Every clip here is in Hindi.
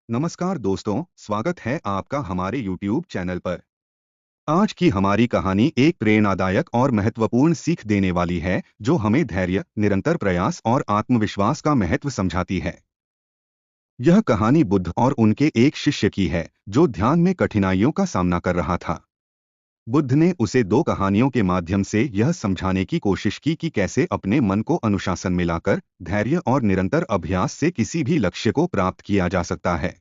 नमस्कार दोस्तों, स्वागत है आपका हमारे YouTube चैनल पर। आज की हमारी कहानी एक प्रेरणादायक और महत्वपूर्ण सीख देने वाली है, जो हमें धैर्य, निरंतर प्रयास और आत्मविश्वास का महत्व समझाती है। यह कहानी बुद्ध और उनके एक शिष्य की है, जो ध्यान में कठिनाइयों का सामना कर रहा था। बुद्ध ने उसे दो कहानियों के माध्यम से यह समझाने की कोशिश की कि कैसे अपने मन को अनुशासन में लाकर धैर्य और निरंतर अभ्यास से किसी भी लक्ष्य को प्राप्त किया जा सकता है।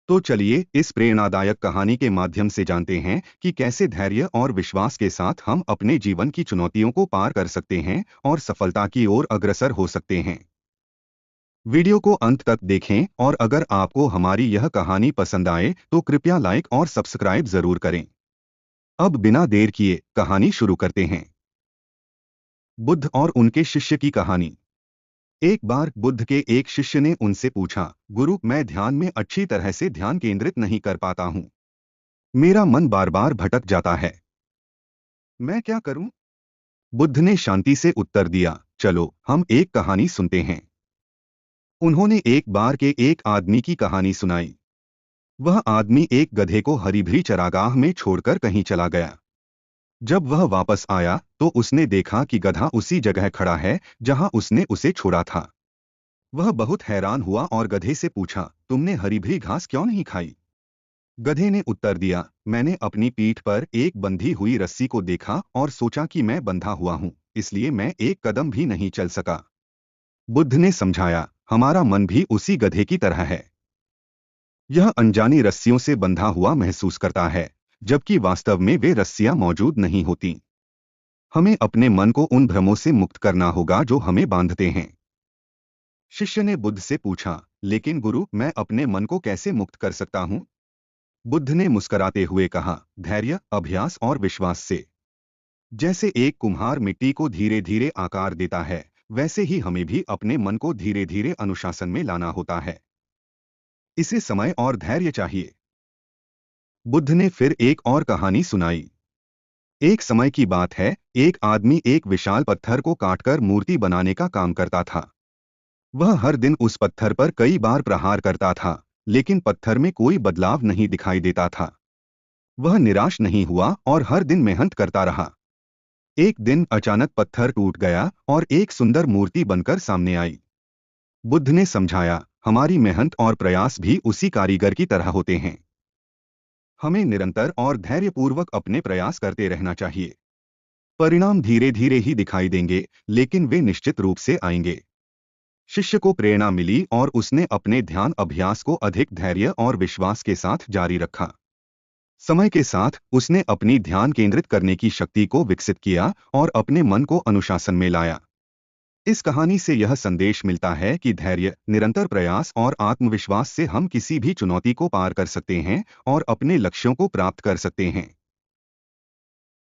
तो चलिए इस प्रेरणादायक कहानी के माध्यम से जानते हैं कि कैसे धैर्य और विश्वास के साथ हम अपने जीवन की चुनौतियों को पार कर सकते हैं और सफलता की ओर अग्रसर हो सकते हैं। वीडियो को अंत तक देखें और अगर आपको हमारी यह कहानी पसंद आए तो कृपया लाइक और सब्सक्राइब जरूर करें। अब बिना देर किए कहानी शुरू करते हैं। बुद्ध और उनके शिष्य की कहानी। एक बार बुद्ध के एक शिष्य ने उनसे पूछा, गुरु, मैं ध्यान में अच्छी तरह से ध्यान केंद्रित नहीं कर पाता हूँ। मेरा मन बार बार भटक जाता है। मैं क्या करूं? बुद्ध ने शांति से उत्तर दिया, चलो हम एक कहानी सुनते हैं। उन्होंने एक बार के एक आदमी की कहानी सुनाई। वह आदमी एक गधे को हरी भरी चरागाह में छोड़कर कहीं चला गया। जब वह वापस आया तो उसने देखा कि गधा उसी जगह खड़ा है जहां उसने उसे छोड़ा था। वह बहुत हैरान हुआ और गधे से पूछा, तुमने हरी भरी घास क्यों नहीं खाई? गधे ने उत्तर दिया, मैंने अपनी पीठ पर एक बंधी हुई रस्सी को देखा और सोचा कि मैं बंधा हुआ हूं, इसलिए मैं एक कदम भी नहीं चल सका। बुद्ध ने समझाया, हमारा मन भी उसी गधे की तरह है। यह अनजानी रस्सियों से बंधा हुआ महसूस करता है, जबकि वास्तव में वे रस्सियां मौजूद नहीं होती। हमें अपने मन को उन भ्रमों से मुक्त करना होगा जो हमें बांधते हैं। शिष्य ने बुद्ध से पूछा, लेकिन गुरु, मैं अपने मन को कैसे मुक्त कर सकता हूं? बुद्ध ने मुस्कुराते हुए कहा, धैर्य, अभ्यास और विश्वास से। जैसे एक कुम्हार मिट्टी को धीरे धीरे आकार देता है, वैसे ही हमें भी अपने मन को धीरे धीरे अनुशासन में लाना होता है। इसे समय और धैर्य चाहिए। बुद्ध ने फिर एक और कहानी सुनाई। एक समय की बात है, एक आदमी एक विशाल पत्थर को काटकर मूर्ति बनाने का काम करता था। वह हर दिन उस पत्थर पर कई बार प्रहार करता था, लेकिन पत्थर में कोई बदलाव नहीं दिखाई देता था। वह निराश नहीं हुआ और हर दिन मेहनत करता रहा। एक दिन अचानक पत्थर टूट गया और एक सुंदर मूर्ति बनकर सामने आई। बुद्ध ने समझाया, हमारी मेहनत और प्रयास भी उसी कारीगर की तरह होते हैं। हमें निरंतर और धैर्यपूर्वक अपने प्रयास करते रहना चाहिए। परिणाम धीरे धीरे ही दिखाई देंगे, लेकिन वे निश्चित रूप से आएंगे। शिष्य को प्रेरणा मिली और उसने अपने ध्यान अभ्यास को अधिक धैर्य और विश्वास के साथ जारी रखा। समय के साथ उसने अपनी ध्यान केंद्रित करने की शक्ति को विकसित किया और अपने मन को अनुशासन में लाया। इस कहानी से यह संदेश मिलता है कि धैर्य, निरंतर प्रयास और आत्मविश्वास से हम किसी भी चुनौती को पार कर सकते हैं और अपने लक्ष्यों को प्राप्त कर सकते हैं।